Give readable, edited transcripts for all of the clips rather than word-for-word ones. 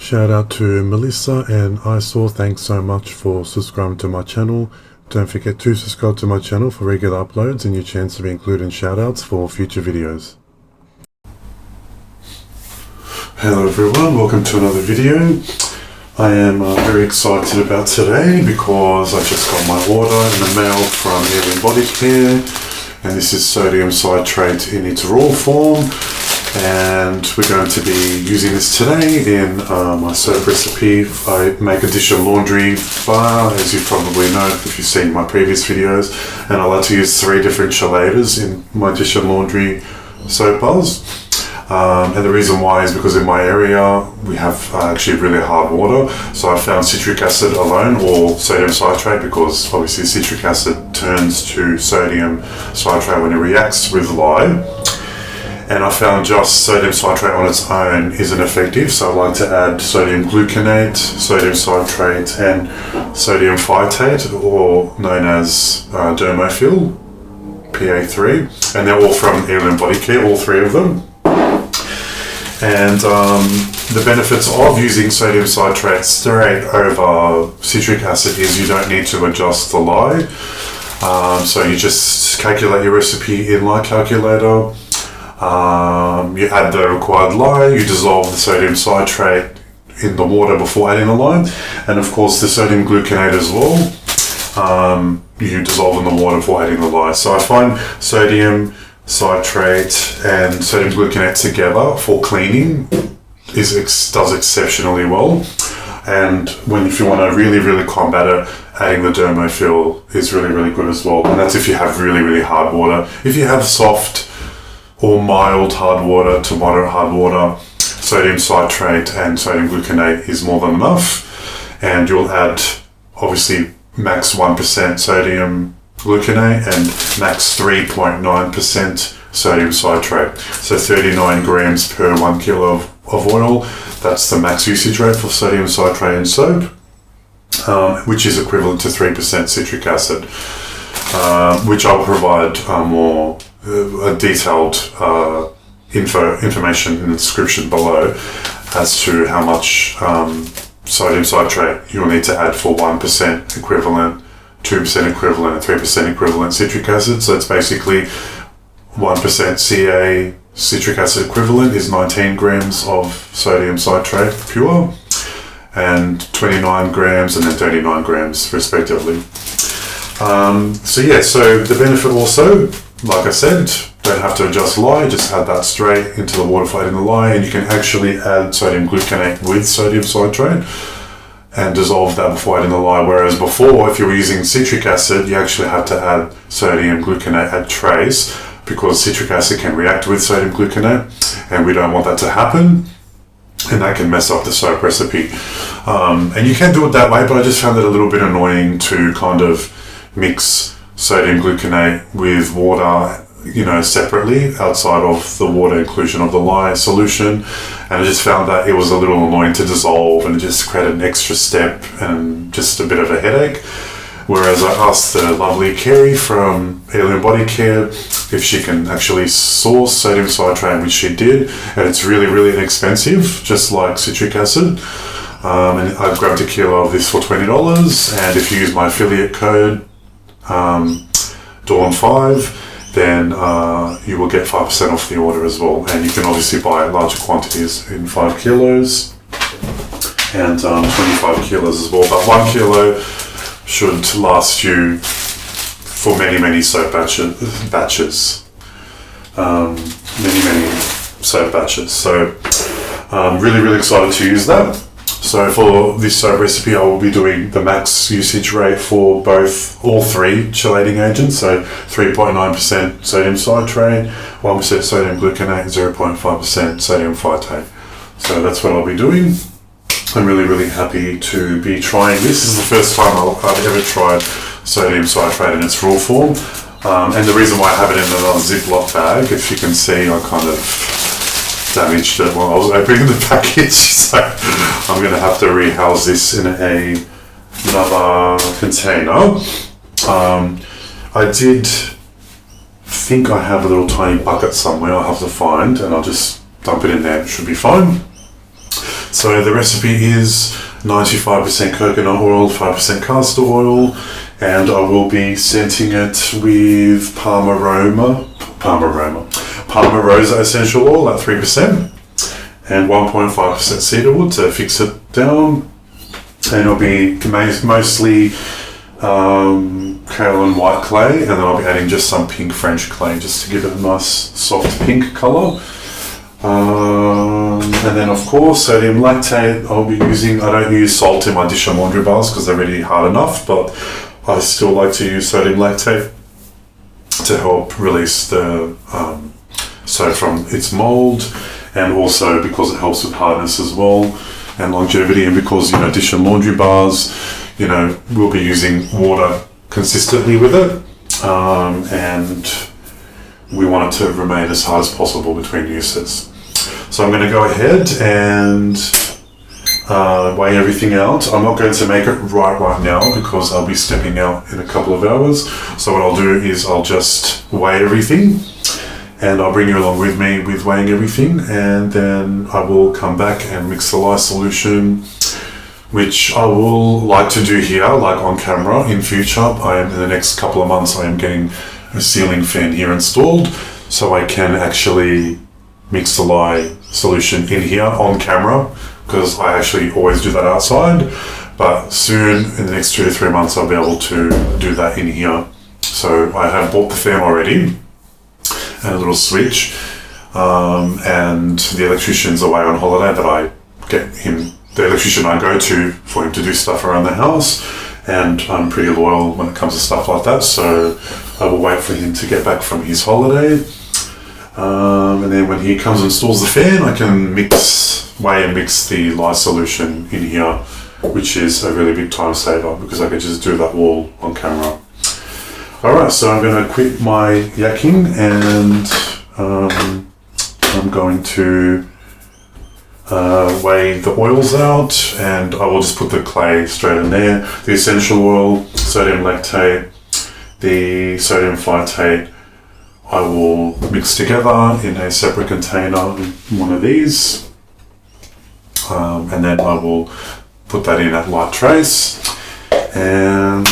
Shout out to Melissa and Eyesore, thanks so much for subscribing to my channel. Don't forget to subscribe to my channel for regular uploads and your chance to be included in shoutouts for future videos. Hello everyone, welcome to another video. I am very excited about today because I just got my order in the mail from Alien Body Care, and this is sodium citrate in its raw form, and we're going to be using this today in my soap recipe. I make a dish of laundry bar, as you probably know if you've seen my previous videos, and I like to use 3 different chelators in my dish of laundry soap bars. And the reason why is because in my area we have actually really hard water, so I found citric acid alone or sodium citrate, because obviously citric acid turns to sodium citrate when it reacts with lye, and I found just sodium citrate on its own isn't effective, so I like to add sodium gluconate, sodium citrate and sodium phytate, or known as Dermophil PA3, and they're all from Alien Body Care, all 3 of them. And the benefits of using sodium citrate straight over citric acid is you don't need to adjust the lye. So you just calculate your recipe in lye calculator, you add the required lye, you dissolve the sodium citrate in the water before adding the lye, and of course the sodium gluconate as well, you dissolve in the water before adding the lye. So I find sodium citrate and sodium gluconate together for cleaning does exceptionally well, and if you want to really combat it, adding the Dermophil is really good as well, and that's if you have really hard water. If you have soft or mild hard water to moderate hard water, sodium citrate and sodium gluconate is more than enough, and you'll add obviously max 1% sodium gluconate and max 3.9% sodium citrate, so 39 grams per 1 kilo of oil. That's the max usage rate for sodium citrate in soap, which is equivalent to 3% citric acid, which I'll provide more detailed information in the description below as to how much sodium citrate you'll need to add for 1% equivalent, 2% equivalent and 3% equivalent citric acid. So it's basically 1% Ca citric acid equivalent is 19 grams of sodium citrate pure, and 29 grams and then 39 grams respectively. So the benefit also, like I said, don't have to adjust lye, just add that straight into the water for adding the lye, and you can actually add sodium gluconate with sodium citrate and dissolve that before adding the lye, whereas before, if you were using citric acid, you actually had to add sodium gluconate at trace, because citric acid can react with sodium gluconate, and we don't want that to happen, and that can mess up the soap recipe. And you can do it that way, but I just found it a little bit annoying to kind of mix sodium gluconate with water, separately outside of the water inclusion of the lye solution, and I just found that it was a little annoying to dissolve, and it just created an extra step and just a bit of a headache. Whereas I asked the lovely Kerry from Alien Body Care if she can actually source sodium citrate, which she did, and it's really inexpensive, just like citric acid. And I grabbed a kilo of this for $20, and if you use my affiliate code Dawn5, then you will get 5% off the order as well, and you can obviously buy larger quantities in 5 kilos and 25 kilos as well, but 1 kilo should last you for many soap batches, many soap batches. So I'm really excited to use that. So for this soap recipe, I will be doing the max usage rate for all 3 chelating agents, so 3.9% sodium citrate, 1% sodium gluconate, 0.5% sodium phytate. So that's what I'll be doing. I'm really happy to be trying this. This is the first time I've ever tried sodium citrate in its raw form, and the reason why I have it in another Ziploc bag, if you can see, I kind of damaged it while I was opening the package, so I'm going to have to rehouse this in another container. I did think I have a little tiny bucket somewhere I'll have to find, and I'll just dump it in there. It should be fine. So the recipe is 95% coconut oil, 5% castor oil, and I will be scenting it with Palmarosa essential oil at 3% and 1.5% cedarwood to fix it down. And it'll be mostly kaolin white clay, and then I'll be adding just some pink French clay just to give it a nice soft pink colour. And then of course sodium lactate I'll be using. I don't use salt in my dish and laundry bars because they're already hard enough, but I still like to use sodium lactate to help release the soap from its mould, and also because it helps with hardness as well and longevity, and because dish and laundry bars we'll be using water consistently with it, and we want it to remain as hard as possible between uses. So I'm going to go ahead and weigh everything out. I'm not going to make it right now because I'll be stepping out in a couple of hours. So what I'll do is I'll just weigh everything, and I'll bring you along with me with weighing everything, and then I will come back and mix the lye solution, which I will like to do here, like on camera in future. In the next couple of months, I am getting a ceiling fan here installed, so I can actually mix the lye solution in here on camera, because I actually always do that outside. But soon, in the next 2 to 3 months, I'll be able to do that in here. So I have bought the fan already, and a little switch, and the electrician's away on holiday that I get him, the electrician I go to for him to do stuff around the house, and I'm pretty loyal when it comes to stuff like that, so I will wait for him to get back from his holiday, and then when he comes and installs the fan, I can weigh and mix the lye solution in here, which is a really big time saver because I could just do that all on camera. Alright, so I'm going to quit my yakking, and I'm going to weigh the oils out, and I will just put the clay straight in there. The essential oil, sodium lactate, the sodium phytate, I will mix together in a separate container, one of these, and then I will put that in at light trace and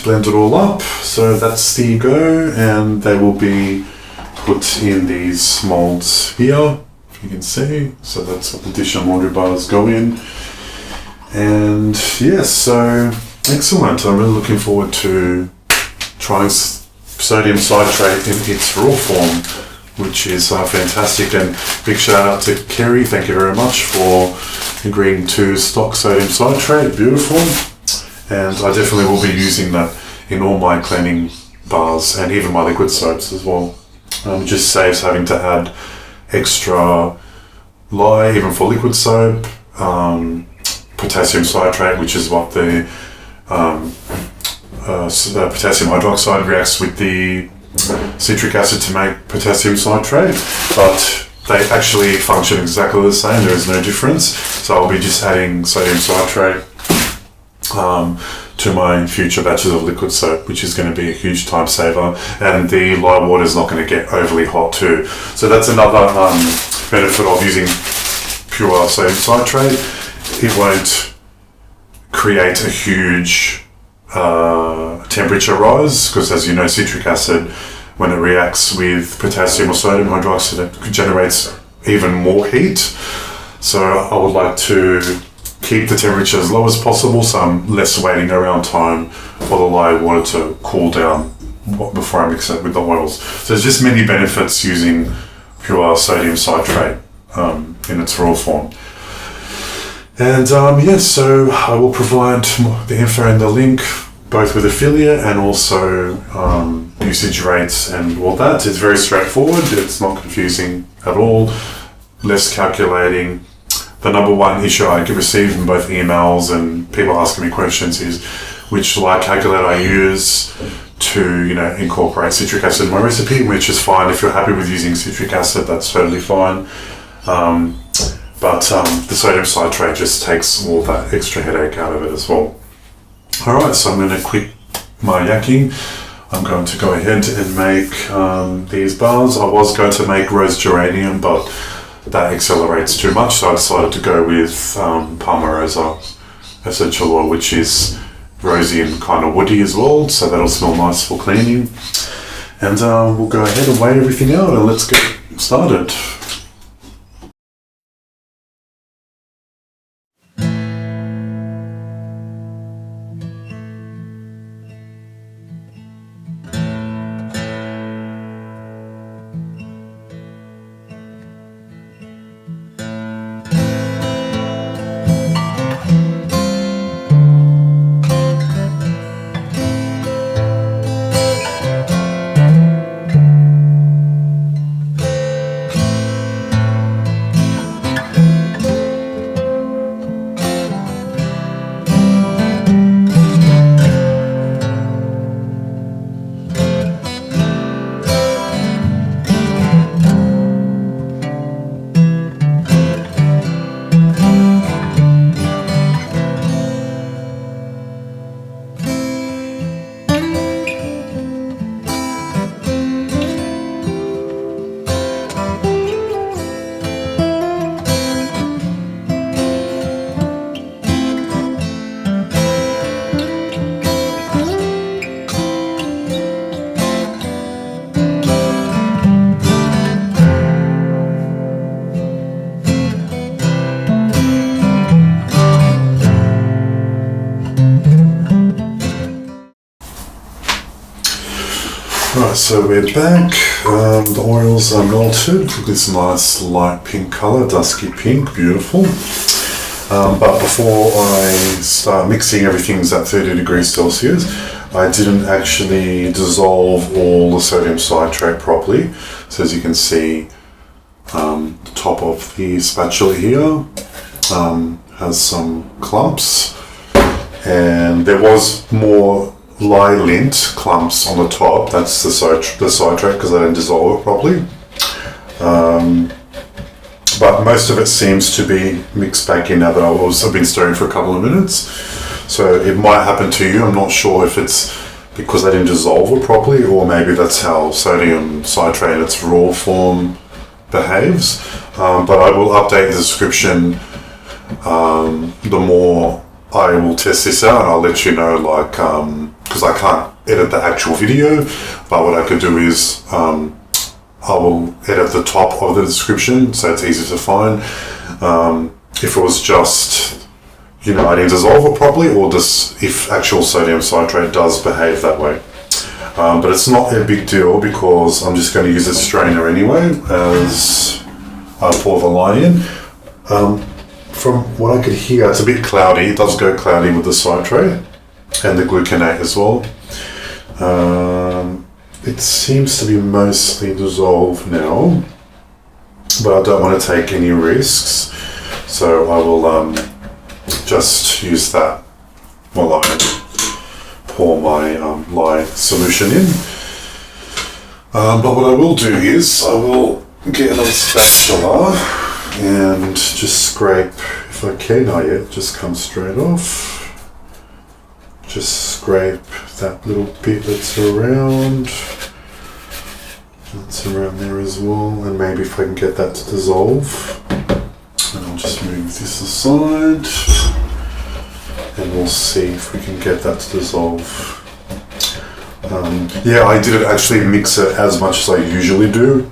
blend it all up. So that's the go, and they will be put in these molds here, if you can see. So that's what the dish and laundry bars go in. And yes, so excellent. I'm really looking forward to trying sodium citrate in its raw form, which is fantastic. And big shout out to Kerry, thank you very much for agreeing to stock sodium citrate, beautiful. And I definitely will be using that in all my cleaning bars and even my liquid soaps as well. It just saves having to add extra lye, even for liquid soap, potassium citrate, which is what the potassium hydroxide reacts with the citric acid to make potassium citrate, but they actually function exactly the same. There is no difference. So I'll be just adding sodium citrate to my future batches of liquid soap, which is going to be a huge time saver, and the lye water is not going to get overly hot too. So that's another benefit of using pure sodium citrate. It won't create a huge temperature rise, because as you know, citric acid, when it reacts with potassium or sodium hydroxide, it generates even more heat. So I would like to keep the temperature as low as possible, so I'm less waiting around time for the lye water to cool down before I mix it with the oils. So there's just many benefits using pure sodium citrate in its raw form. And yes, so I will provide the info and the link, both with affiliate and also usage rates and all that. It's very straightforward, it's not confusing at all, less calculating. The number one issue I get received in both emails and people asking me questions is which lye calculator I use to incorporate citric acid in my recipe, which is fine. If you're happy with using citric acid, that's totally fine. But the sodium citrate just takes all that extra headache out of it as well. Alright, so I'm going to quit my yakking. I'm going to go ahead and make these bars. I was going to make rose geranium, but that accelerates too much, so I decided to go with Palmarosa essential oil, which is rosy and kind of woody as well, so that'll smell nice for cleaning. And we'll go ahead and weigh everything out and let's get started. Right, so we're back. The oils are melted with this nice light pink colour, dusky pink, beautiful. But before I start mixing, everything's at 30 degrees Celsius. I didn't actually dissolve all the sodium citrate properly. So as you can see, the top of the spatula here has some clumps, and there was more lye lint clumps on the top. That's the citrate because I didn't dissolve it properly. But most of it seems to be mixed back in now that I've been stirring for a couple of minutes. So it might happen to you. I'm not sure if it's because I didn't dissolve it properly, or maybe that's how sodium citrate in its raw form behaves. But I will update the description the more I will test this out, and I'll let you know, like, because I can't edit the actual video, but what I could do is I will edit the top of the description so it's easy to find. If it was just, I didn't dissolve it properly, or just if actual sodium citrate does behave that way. But it's not a big deal because I'm just going to use a strainer anyway as I pour the lye in. From what I could hear, it's a bit cloudy. It does go cloudy with the citrate and the gluconate as well. It seems to be mostly dissolved now, but I don't want to take any risks, so I will just use that while I pour my lye solution in. But what I will do is I will get another spatula and just scrape, if I can, not yet, just come straight off. Just scrape that little bit that's around. That's around there as well, and maybe if I can get that to dissolve. And I'll just move this aside, and we'll see if we can get that to dissolve. Yeah, I didn't actually mix it as much as I usually do.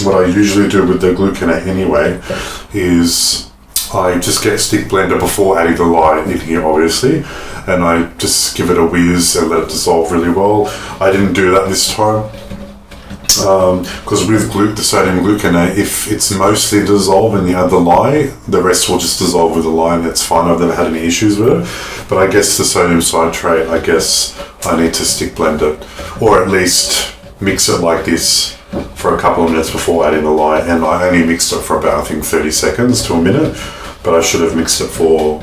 What I usually do with the gluconate anyway is I just get a stick blender before adding the lye in here, obviously, and I just give it a whiz and let it dissolve really well. I didn't do that this time because with the sodium gluconate, if it's mostly dissolved and you add the lye, the rest will just dissolve with the lye, and that's fine. I've never had any issues with it. But I guess the sodium citrate, I guess I need to stick blend it, or at least mix it like this for a couple of minutes before adding the lye. And I only mixed it for about, I think, 30 seconds to a minute, but I should have mixed it for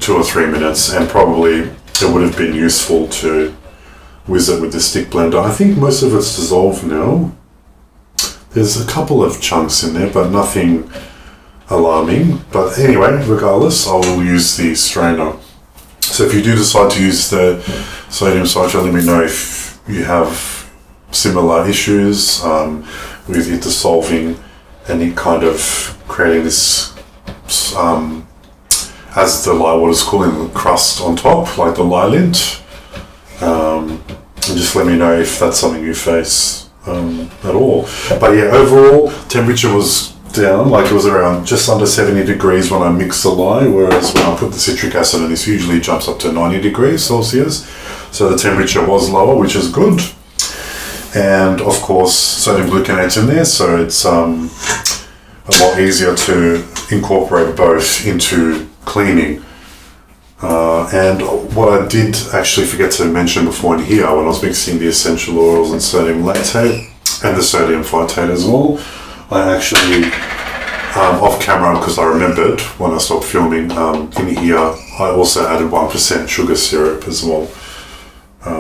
2 or 3 minutes, and probably it would have been useful to whiz it with the stick blender. I think most of it's dissolved now. There's a couple of chunks in there, but nothing alarming. But anyway, regardless, I will use the strainer. So if you do decide to use the sodium citrate, let me know if you have similar issues with it dissolving and it kind of creating this, as the lye water is cooling, the crust on top, like the lye lint. And just let me know if that's something you face at all. But yeah, overall temperature was down, like it was around just under 70 degrees when I mixed the lye, whereas when I put the citric acid in, this usually jumps up to 90 degrees Celsius. So the temperature was lower, which is good. And of course, sodium gluconate's in there, so it's a lot easier to incorporate both into cleaning. And what I did actually forget to mention before in here, when I was mixing the essential oils and sodium lactate and the sodium phytate as well, I actually, off camera, because I remembered when I stopped filming, in here I also added 1% sugar syrup as well.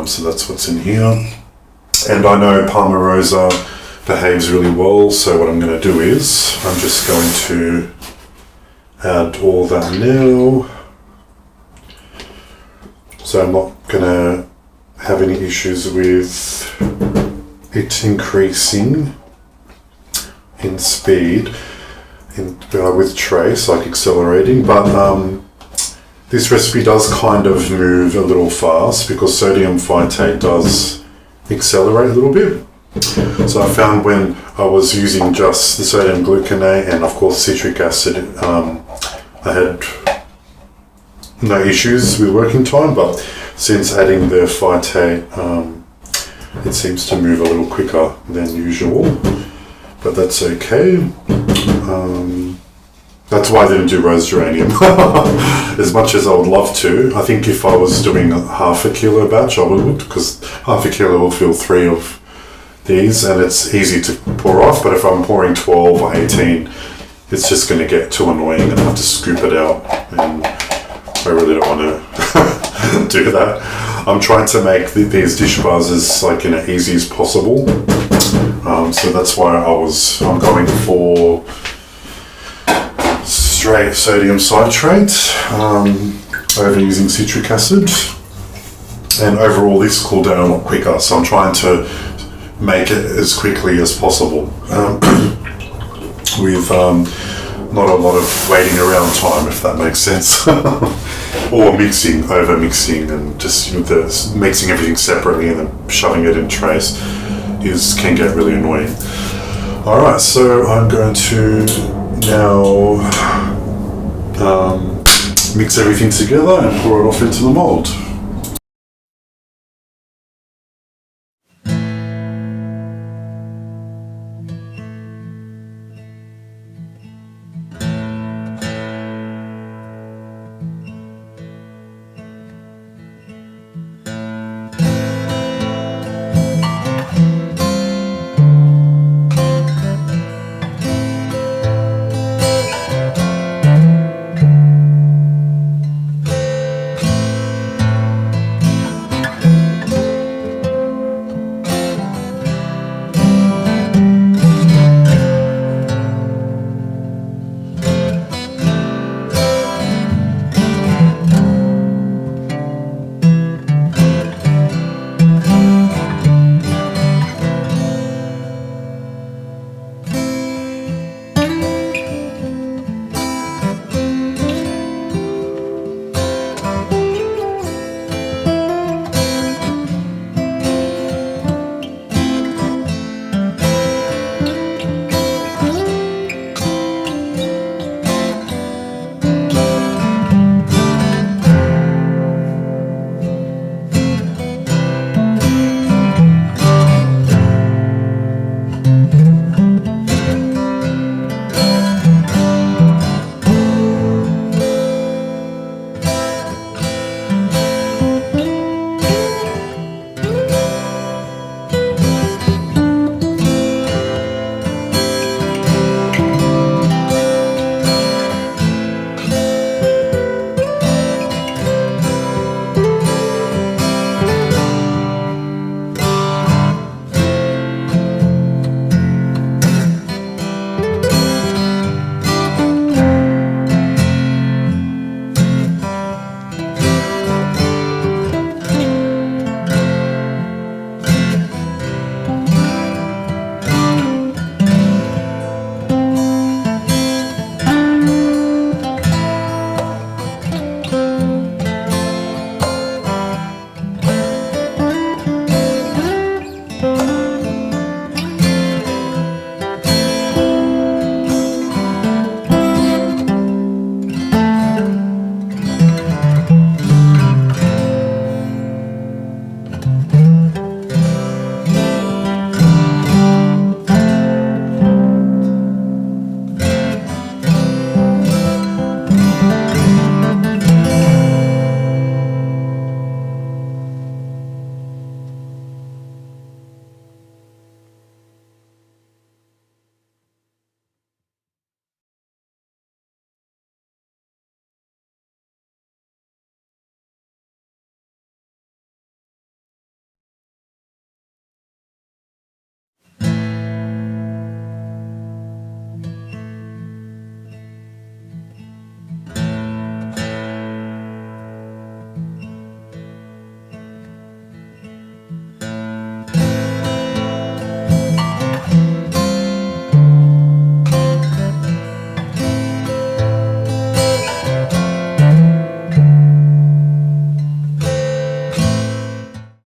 So that's what's in here. And I know Palmarosa behaves really well, so what I'm going to do is I'm just going to add all that now. So I'm not going to have any issues with it increasing in speed with trace, like accelerating, but this recipe does kind of move a little fast because sodium phytate does accelerate a little bit. So I found when I was using just the sodium gluconate and of course citric acid, I had no issues with working time, but since adding the phytate, it seems to move a little quicker than usual, but that's okay. That's why I didn't do rose geranium. As much as I would love to, I think if I was doing a half a kilo batch, I would, because half a kilo will fill 3 of these and it's easy to pour off, but if I'm pouring 12 or 18, it's just going to get too annoying and I have to scoop it out, and I really don't want to do that. I'm trying to make these dish bars as like, easy as possible. So that's why I'm going for straight sodium citrate over using citric acid. And overall this cooled down a lot quicker, so I'm trying to make it as quickly as possible. With not a lot of waiting around time, if that makes sense. Or over mixing and just mixing everything separately and then shoving it in trays can get really annoying. Alright, so I'm going to now mix everything together and pour it off into the mold.